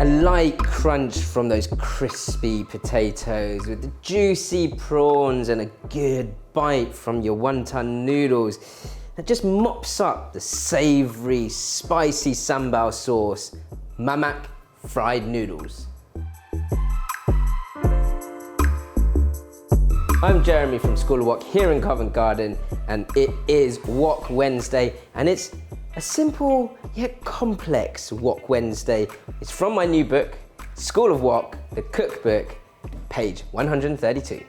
A light crunch from those crispy potatoes with the juicy prawns and a good bite from your wonton noodles that just mops up the savory, spicy sambal sauce. Mamak fried noodles. I'm Jeremy from School of Wok here in Covent Garden, and it is Wok Wednesday, and it's a simple yet complex Wok Wednesday. It's from my new book, School of Wok, the cookbook, page 132.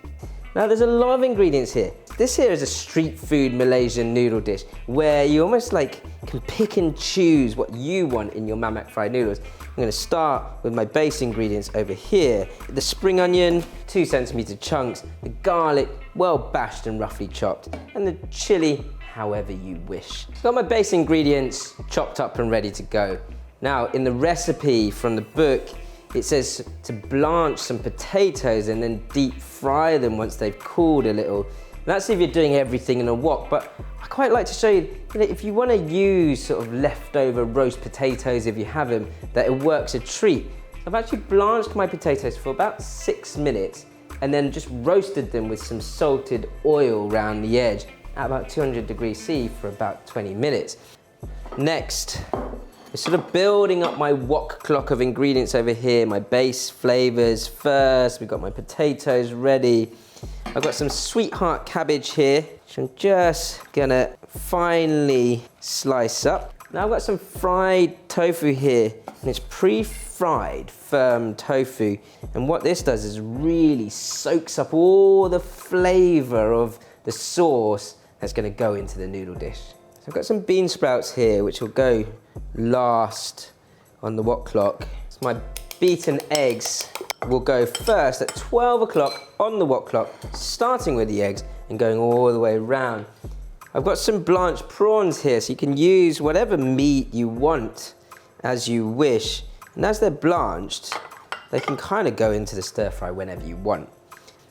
Now there's a lot of ingredients here. This here is a street food Malaysian noodle dish where you almost like can pick and choose what you want in your Mamak fried noodles. I'm going to start with my base ingredients over here. The spring onion, 2 centimetre chunks, the garlic, well bashed and roughly chopped, and the chilli, however you wish. Got my base ingredients chopped up and ready to go. Now in the recipe from the book, it says to blanch some potatoes and then deep fry them once they've cooled a little. That's if you're doing everything in a wok, but I quite like to show you, if you want to use sort of leftover roast potatoes, if you have them, that it works a treat. I've actually blanched my potatoes for about 6 minutes and then just roasted them with some salted oil around the edge at about 200 degrees C for about 20 minutes. Next, we're sort of building up my wok clock of ingredients over here, my base flavors first. We've got my potatoes ready. I've got some sweetheart cabbage here, which I'm just gonna finely slice up. Now I've got some fried tofu here, and it's pre-fried firm tofu. And what this does is really soaks up all the flavor of the sauce that's gonna go into the noodle dish. So I've got some bean sprouts here, which will go last on the wok clock. So my beaten eggs will go first at 12 o'clock on the wok clock, starting with the eggs and going all the way around. I've got some blanched prawns here, so you can use whatever meat you want as you wish. And as they're blanched, they can kind of go into the stir fry whenever you want.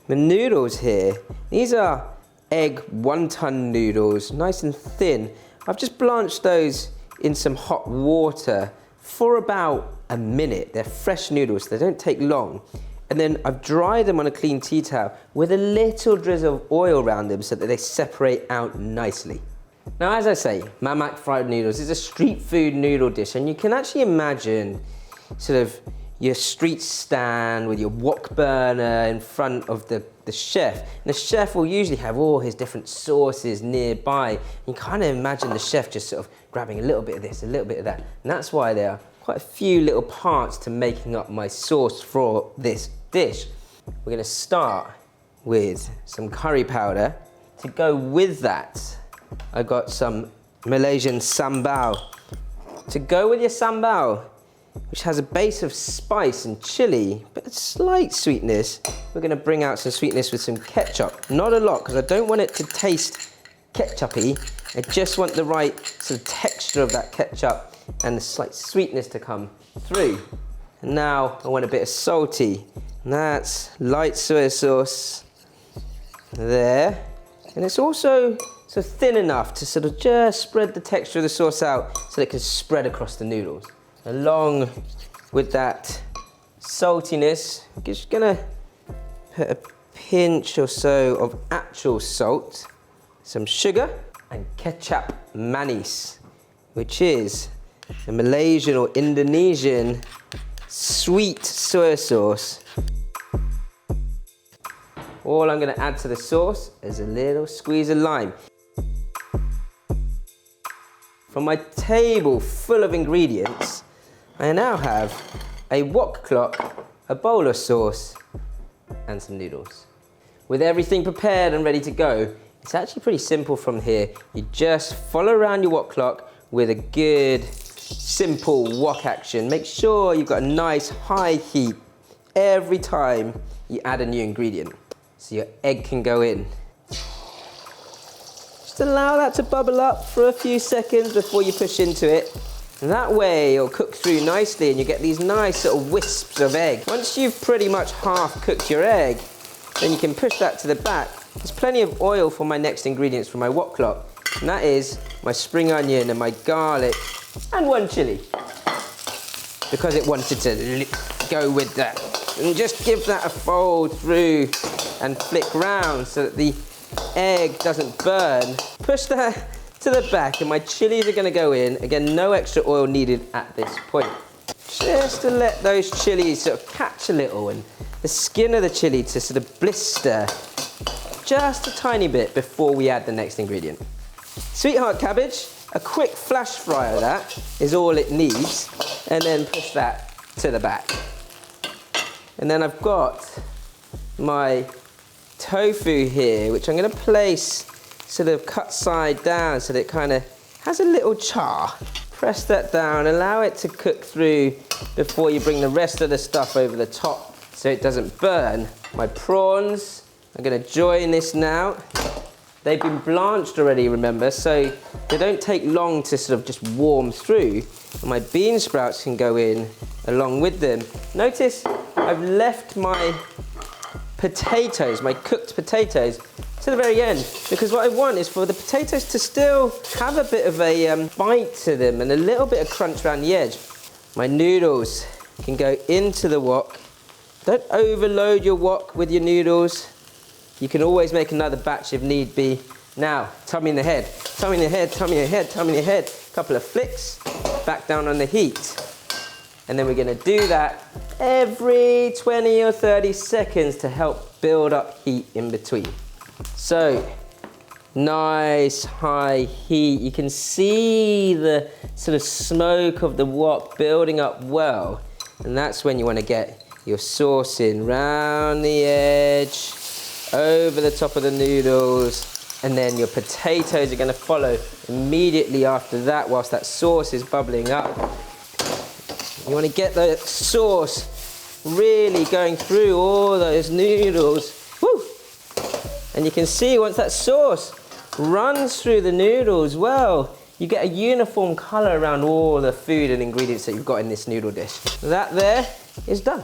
The noodles here, these are egg wonton noodles, nice and thin. I've just blanched those in some hot water for about a minute. They're fresh noodles, they don't take long. And then I've dried them on a clean tea towel with a little drizzle of oil around them so that they separate out nicely. Now, as I say, Mamak fried noodles is a street food noodle dish, and you can actually imagine sort of your street stand with your wok burner in front of the chef. And the chef will usually have all his different sauces nearby. You kind of imagine the chef just sort of grabbing a little bit of this, a little bit of that. And that's why there are quite a few little parts to making up my sauce for this dish. We're gonna start with some curry powder. To go with that, I got some Malaysian sambal. To go with your sambal, which has a base of spice and chili, but a slight sweetness, we're gonna bring out some sweetness with some ketchup. Not a lot, because I don't want it to taste ketchup-y. I just want the right sort of texture of that ketchup and the slight sweetness to come through. And now I want a bit of salty. And that's light soy sauce there. And it's also sort of thin enough to sort of just spread the texture of the sauce out so that it can spread across the noodles. Along with that saltiness, I'm just gonna put a pinch or so of actual salt, some sugar, and kecap manis, which is the Malaysian or Indonesian sweet soy sauce. All I'm gonna add to the sauce is a little squeeze of lime. From my table full of ingredients, I now have a wok clock, a bowl of sauce, and some noodles. With everything prepared and ready to go, it's actually pretty simple from here. You just follow around your wok clock with a good, simple wok action. Make sure you've got a nice high heat every time you add a new ingredient, so your egg can go in. Just allow that to bubble up for a few seconds before you push into it. And that way it'll cook through nicely and you get these nice little wisps of egg. Once you've pretty much half cooked your egg, then you can push that to the back. There's plenty of oil for my next ingredients for my wok clock, and that is my spring onion and my garlic and 1 chilli. because it wanted to go with that. And just give that a fold through and flick round so that the egg doesn't burn. Push that to the back and my chilies are going to go in. Again, no extra oil needed at this point. Just to let those chilies sort of catch a little and the skin of the chili to sort of blister just a tiny bit before we add the next ingredient. Sweetheart cabbage, a quick flash fry of that is all it needs, and then push that to the back. And then I've got my tofu here, which I'm going to place sort of cut side down so that it kind of has a little char. Press that down, allow it to cook through before you bring the rest of the stuff over the top so it doesn't burn. My prawns, I'm going to join this now. They've been blanched already, remember, so they don't take long to sort of just warm through. And my bean sprouts can go in along with them. Notice I've left my potatoes, my cooked potatoes, to the very end, because what I want is for the potatoes to still have a bit of a bite to them and a little bit of crunch around the edge. My noodles can go into the wok. Don't overload your wok with your noodles. You can always make another batch if need be. Now, tummy in the head, tummy in the head, tummy in the head, tummy in the head. Couple of flicks, back down on the heat. And then we're gonna do that every 20 or 30 seconds to help build up heat in between. So, nice high heat. You can see the sort of smoke of the wok building up well. And that's when you want to get your sauce in round the edge, over the top of the noodles, and then your potatoes are going to follow immediately after that whilst that sauce is bubbling up. You want to get the sauce really going through all those noodles. Woo! And you can see once that sauce runs through the noodles, well, you get a uniform colour around all the food and ingredients that you've got in this noodle dish. That there is done.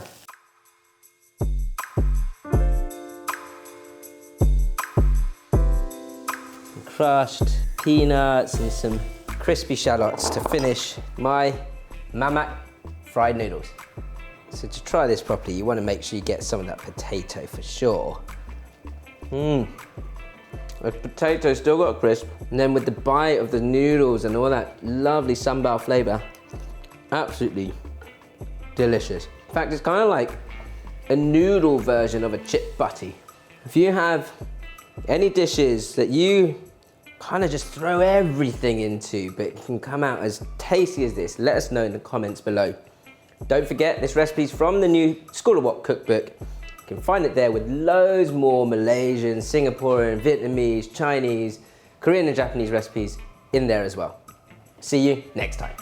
Crushed peanuts and some crispy shallots to finish my Mamak fried noodles. So to try this properly, you want to make sure you get some of that potato for sure. The potato still got a crisp. And then with the bite of the noodles and all that lovely sambal flavour, absolutely delicious. In fact, it's kind of like a noodle version of a chip butty. If you have any dishes that you kind of just throw everything into, but it can come out as tasty as this, let us know in the comments below. Don't forget, this recipe is from the new School of Wok cookbook. You can find it there with loads more Malaysian, Singaporean, Vietnamese, Chinese, Korean and Japanese recipes in there as well. See you next time.